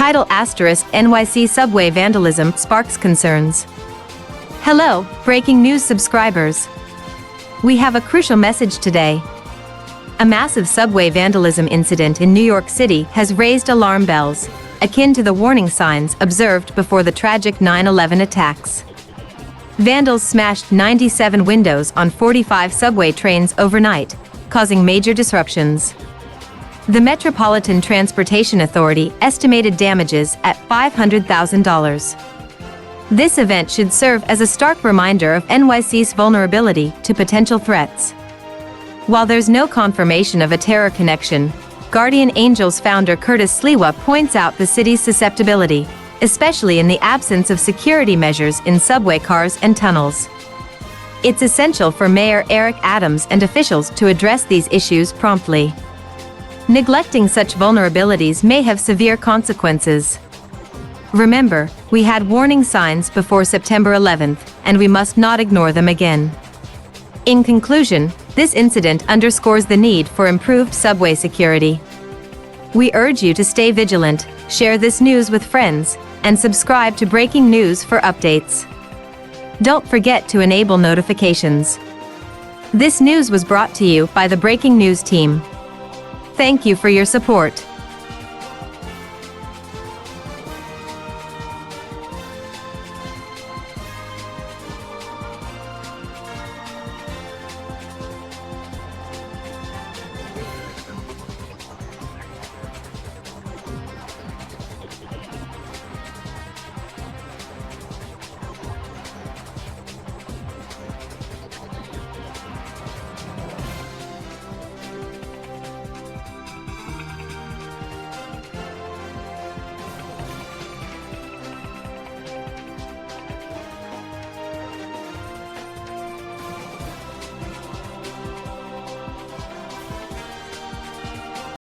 Title * NYC subway vandalism sparks concerns. Hello, breaking news subscribers. We have a crucial message today. A massive subway vandalism incident in New York City has raised alarm bells, akin to the warning signs observed before the tragic 9/11 attacks. Vandals smashed 97 windows on 45 subway trains overnight, causing major disruptions. The Metropolitan Transportation Authority estimated damages at $500,000. This event should serve as a stark reminder of NYC's vulnerability to potential threats. While there's no confirmation of a terror connection, Guardian Angels founder Curtis Sliwa points out the city's susceptibility, especially in the absence of security measures in subway cars and tunnels. It's essential for Mayor Eric Adams and officials to address these issues promptly. Neglecting such vulnerabilities may have severe consequences. Remember, we had warning signs before September 11th, and we must not ignore them again. In conclusion, this incident underscores the need for improved subway security. We urge you to stay vigilant, share this news with friends, and subscribe to Breaking News for updates. Don't forget to enable notifications. This news was brought to you by the Breaking News team. Thank you for your support.